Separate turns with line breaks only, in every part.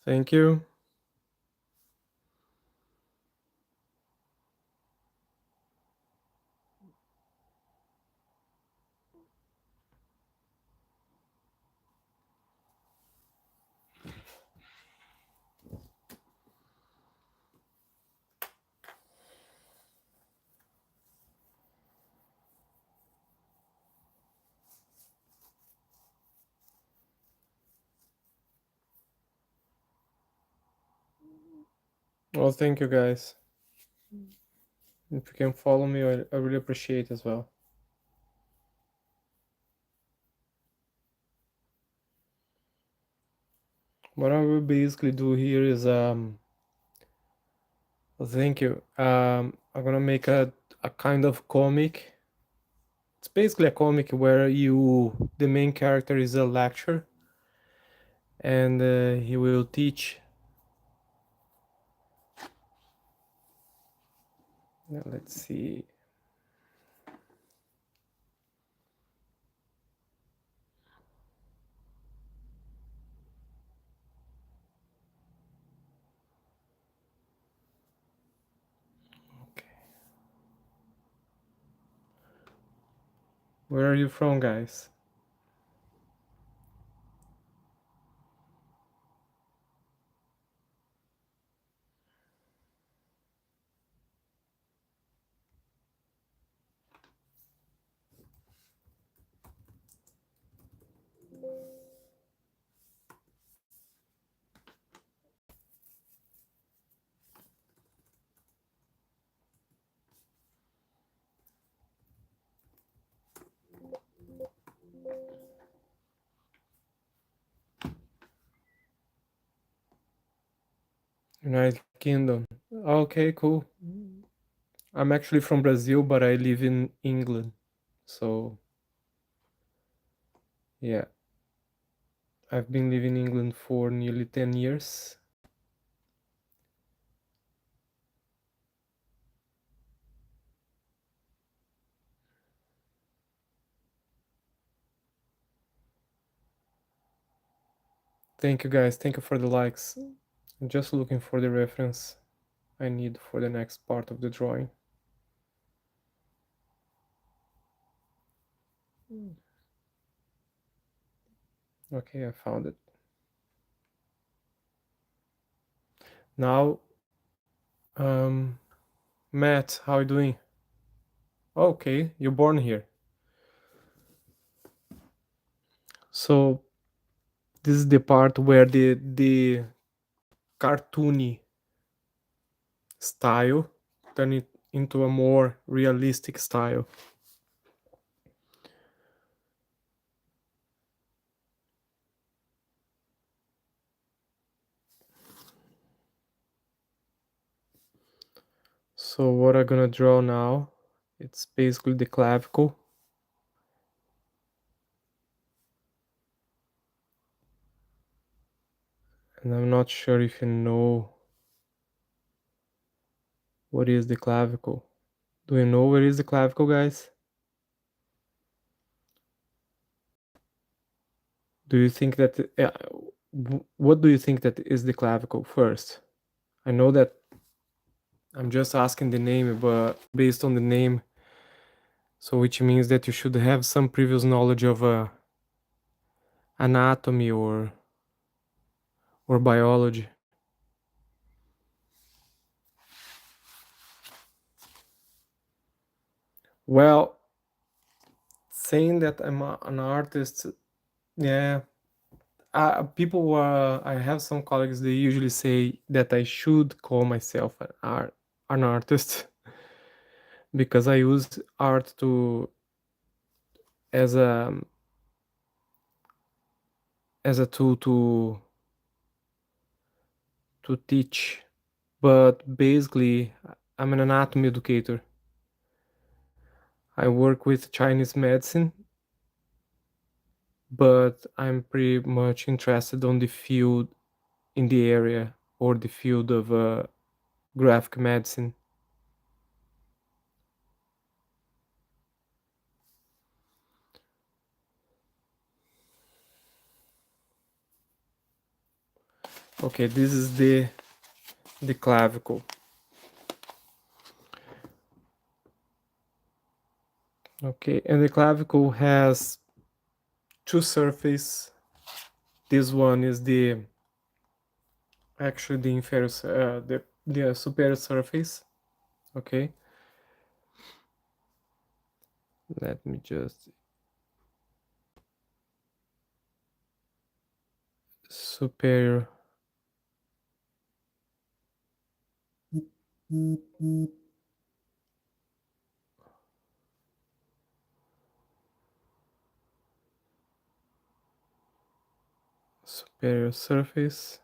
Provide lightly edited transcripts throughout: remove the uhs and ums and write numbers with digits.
Thank you. Well, thank you guys. If you can follow me, I really appreciate as well. What I will basically do here is thank you. I'm gonna make a kind of comic. It's basically a comic where the main character is a lecturer, and he will teach. Now, let's see. Okay. Where are you from, guys? United Kingdom. Okay, cool. I'm actually from Brazil, but I live in England. So, yeah, I've been living in England for nearly 10 years. Thank you guys. Thank you for the likes. I'm just looking for the reference I need for the next part of the drawing. Okay, I found it. Now, um, Matt, how you doing? Okay, you're born here. So this is the part where the cartoony style turn it into a more realistic style. So what I'm gonna draw now, it's basically the clavicle. And I'm not sure if you know what is the clavicle. Do you know where is the clavicle, guys? Do you think that what do you think that is the clavicle first? I know that I'm just asking the name, but based on the name, so which means that you should have some previous knowledge of anatomy or biology. Well, saying that I'm an artist, yeah. People, I have some colleagues. They usually say that I should call myself an artist because I use art to as a tool to teach. But basically, I'm an anatomy educator. I work with Chinese medicine, but I'm pretty much interested on the field in the area or the field of graphic medicine. Okay, this is the clavicle. Okay, and the clavicle has two surfaces. This one is actually the inferior, the superior surface. Okay, let me just superior. Superior surface.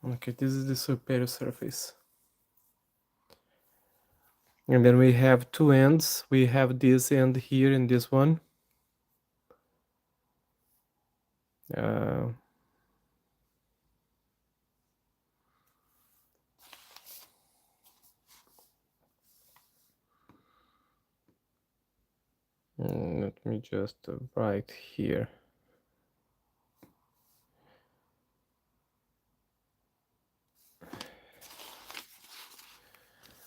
Okay, this is the superior surface. And then we have two ends. We have this end here and this one. Uh, Let me just write here.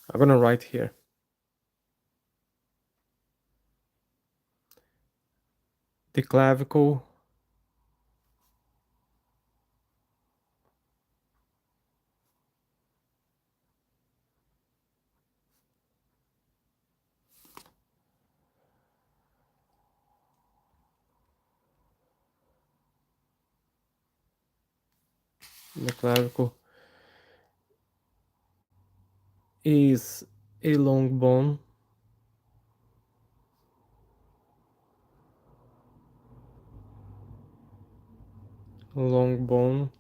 I'm gonna write here. The clavicle is a long bone. Long bone.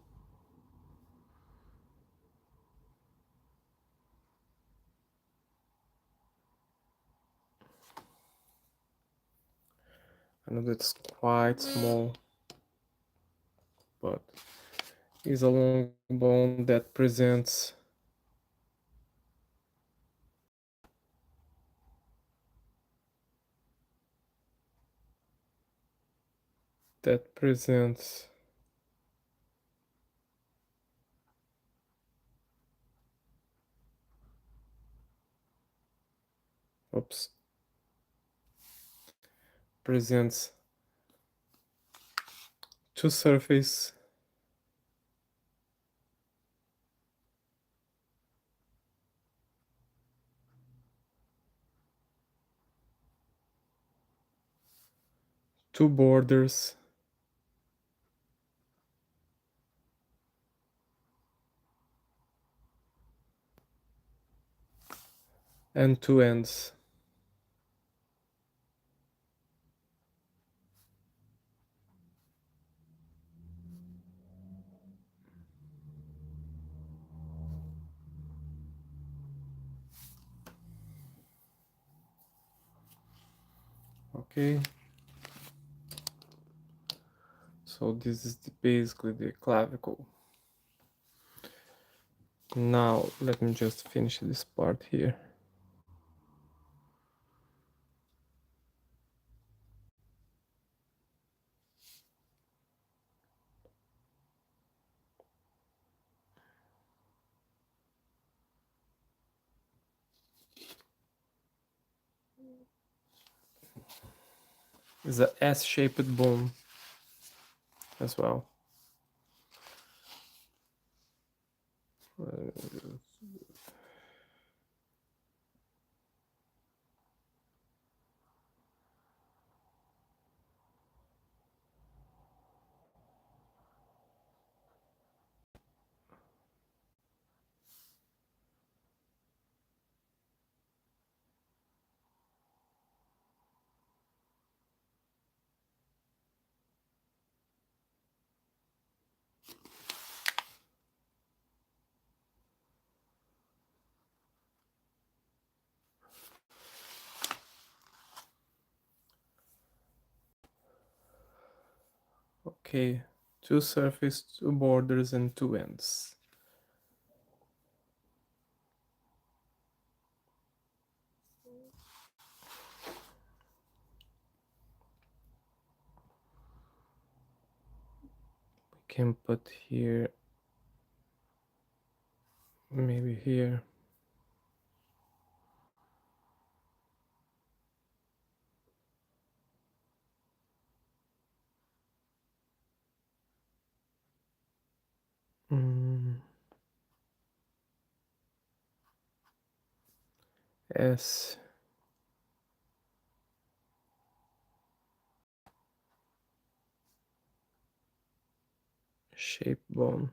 I know that's quite small, but is a long bone that presents that presents oops presents two surface two borders and two ends. Okay, so this is basically the clavicle. Now let me just finish this part here. It's a S-shaped bone as well. Okay, two surface, two borders, and two ends. We can put here, maybe here. Mm, S shape bone.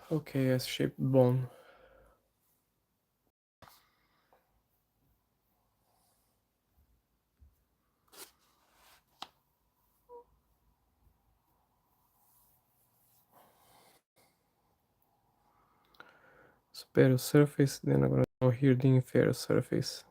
Okay, S shaped bone. Superior surface, then I'm gonna draw here the inferior surface.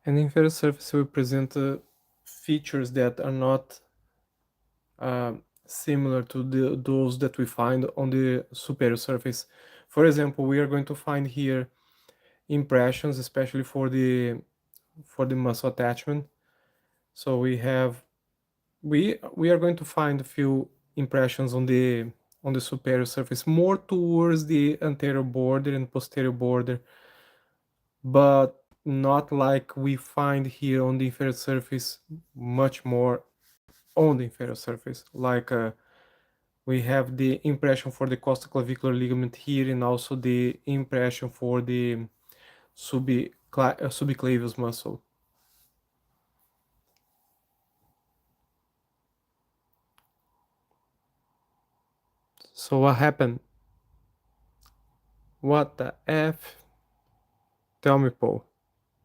And the inferior surface will present features that are not similar to those that we find on the superior surface. For example, we are going to find here impressions, especially for the muscle attachment. So we are going to find a few impressions on the superior surface, more towards the anterior border and posterior border, but not like we find here on the inferior surface, much more on the inferior surface. Like we have the impression for the costoclavicular ligament here, and also the impression for the subclavius muscle. So what happened? What the F? Tell me, Paul.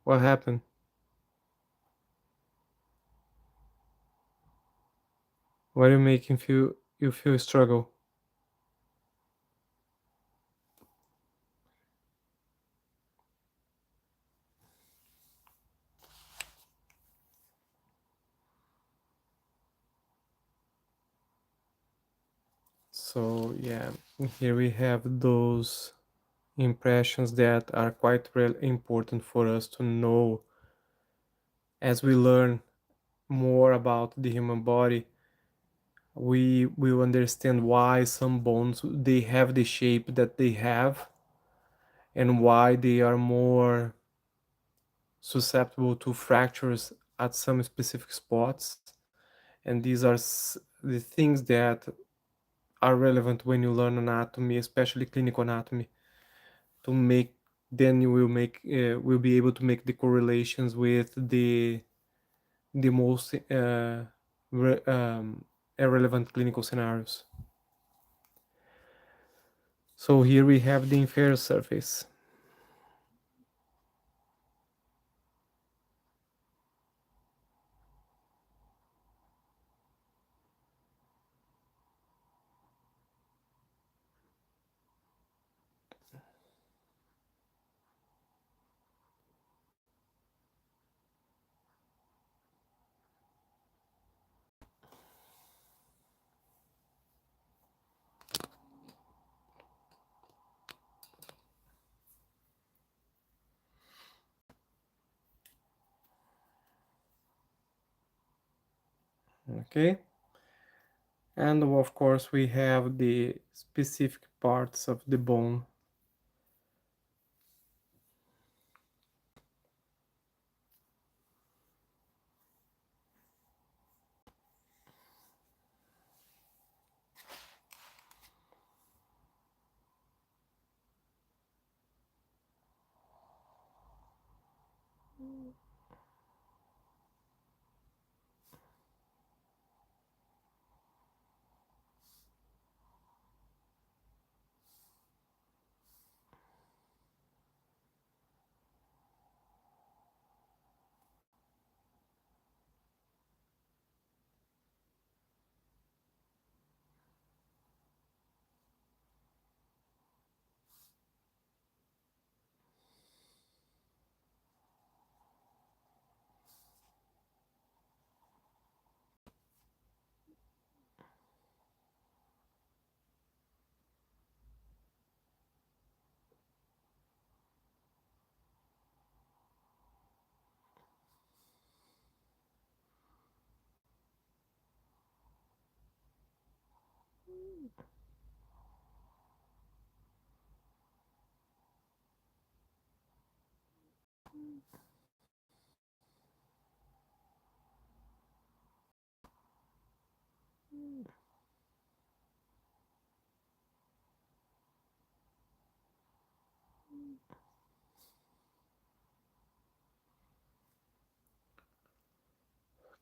What happened? Why are you making you feel struggle? So yeah, here we have those impressions that are quite important for us to know as we learn more about the human body. We will understand why some bones they have the shape that they have, and why they are more susceptible to fractures at some specific spots. And these are the things that are relevant when you learn anatomy, especially clinical anatomy, to make then you will be able to make the correlations with the most relevant clinical scenarios. So here we have the inferior surface. Okay, and of course we have the specific parts of the bone.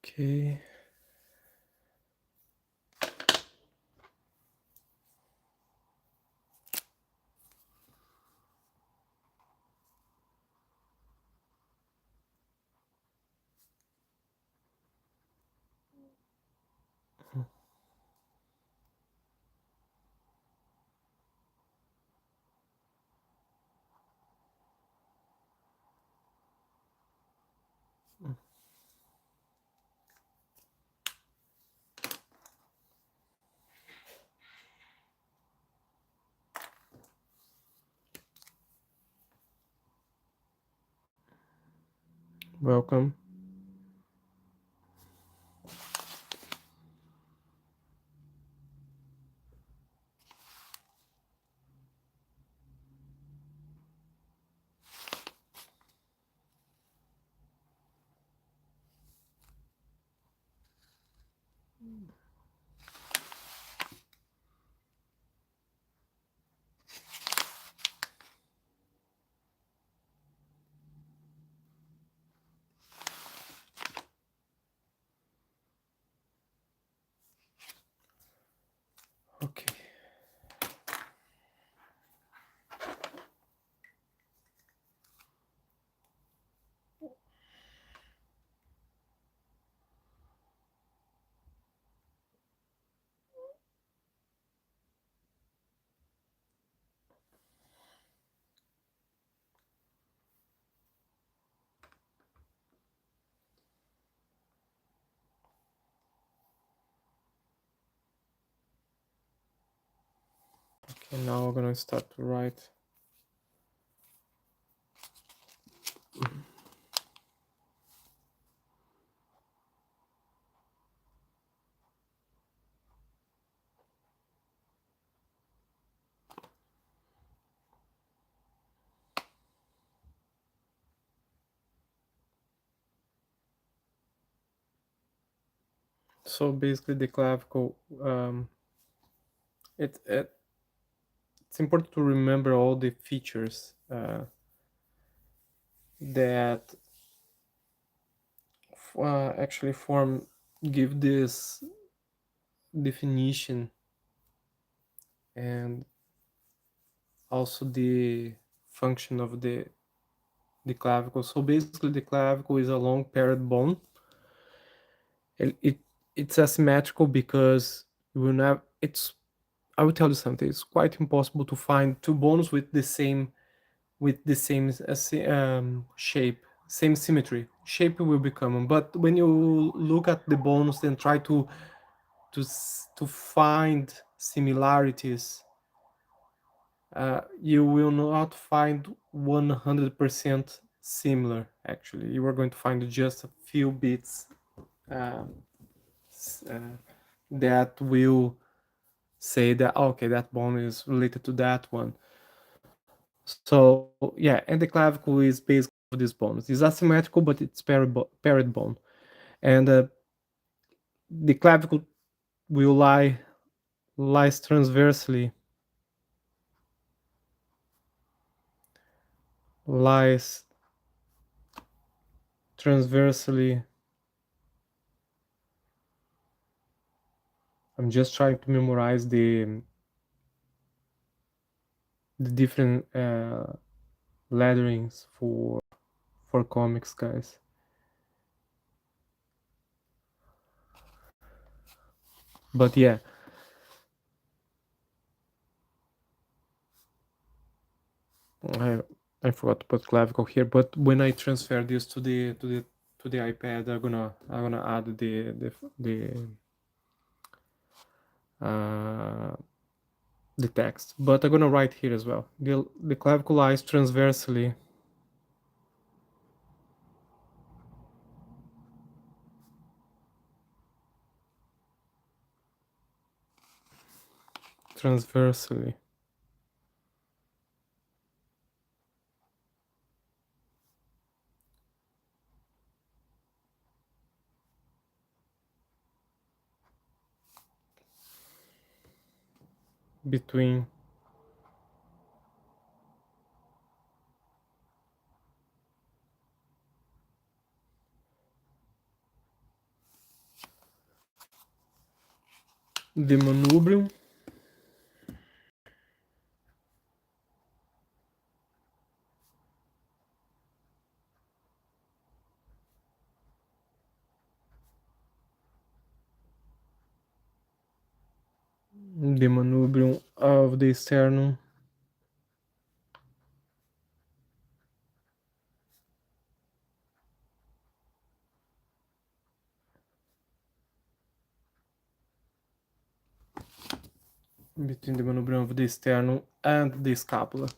Okay. Welcome. Okay. Okay, now we're gonna start to write. So basically the clavicle, it's important to remember all the features that actually give this definition and also the function of the clavicle. So basically, the clavicle is a long paired bone. It's asymmetrical because you will not. It's I will tell you something. It's quite impossible to find two bones with the same shape, same symmetry. Shape will be common, but when you look at the bones and try to find similarities, you will not find 100% similar. Actually, you are going to find just a few bits uh, that will say that okay, that bone is related to that one. So yeah, and the clavicle is basically of these bones. It's asymmetrical, but it's paired bone, and the clavicle will lies lies transversely. I'm just trying to memorize the different letterings for comics, guys. But yeah, I I forgot to put clavicle here. But when I transfer this to the iPad, I'm gonna add uh, the text. But I'm gonna write here as well. The clavicle lies transversely between the manubrium the manubrium of the sternum between the manubrium of the sternum and the scapula.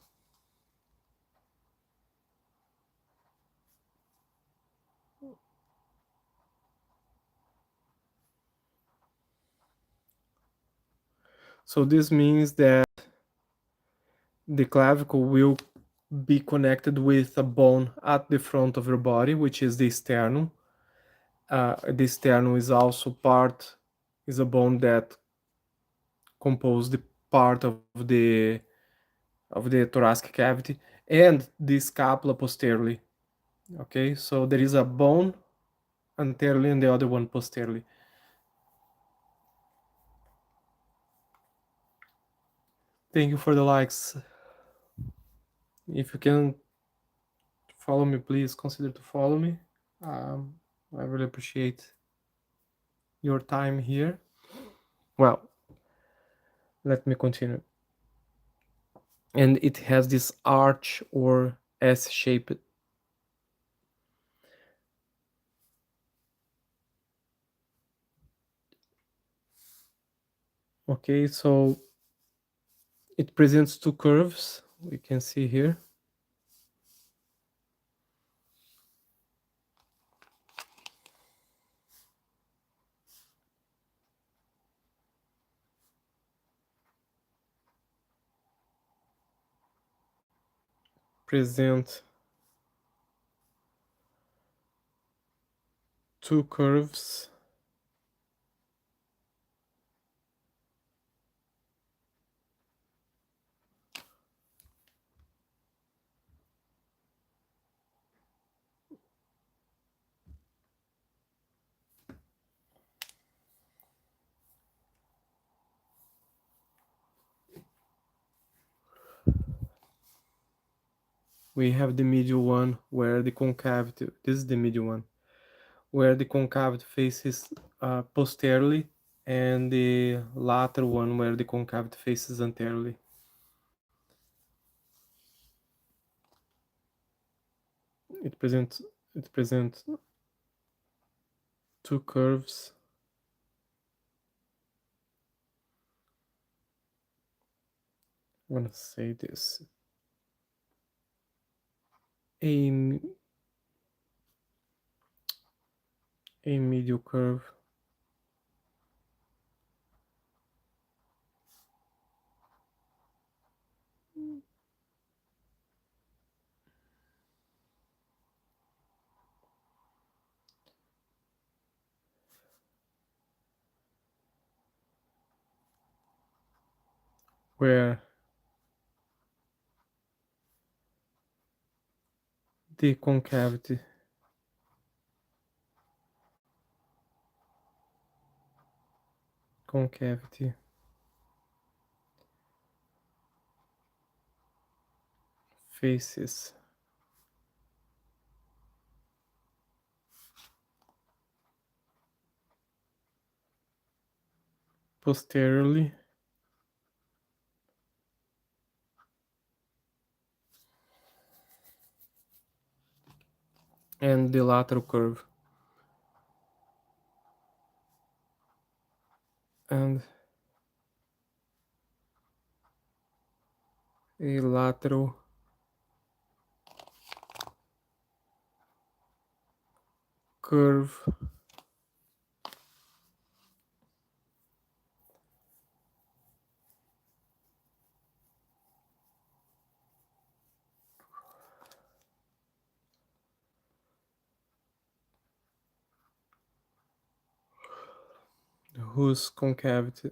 So this means that the clavicle will be connected with a bone at the front of your body, which is the sternum. The sternum is also is a bone that compose the part of the thoracic cavity and the scapula posteriorly. Okay, so there is a bone anteriorly and the other one posteriorly. Thank you for the likes. If you can follow me, please consider to follow me. Um, I really appreciate your time here. Well, let me continue. And it has this arch or S shape. Okay, so it presents two curves. We can see here. Present two curves. we have the medial one where the concavity, this is the medial one, where the concavity faces posteriorly, and the lateral one where the concavity faces anteriorly. It presents it presents two curves. I'm gonna say this. A a medial curve where the concavity faces posteriorly, and the lateral curve, and a lateral curve whose concavity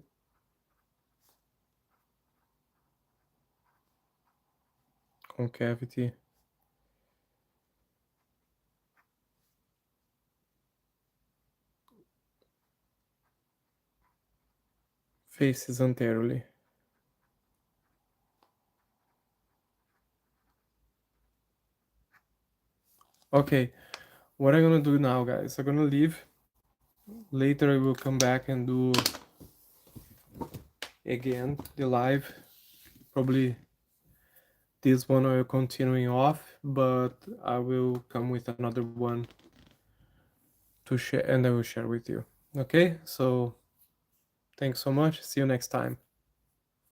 faces anteriorly. Okay, what I'm gonna do now, guys, I'm gonna leave. Later I will come back and do again the live. Probably this one I will continuing off, but I will come with another one to share, and I will share with you. Okay, so thanks so much. See you next time.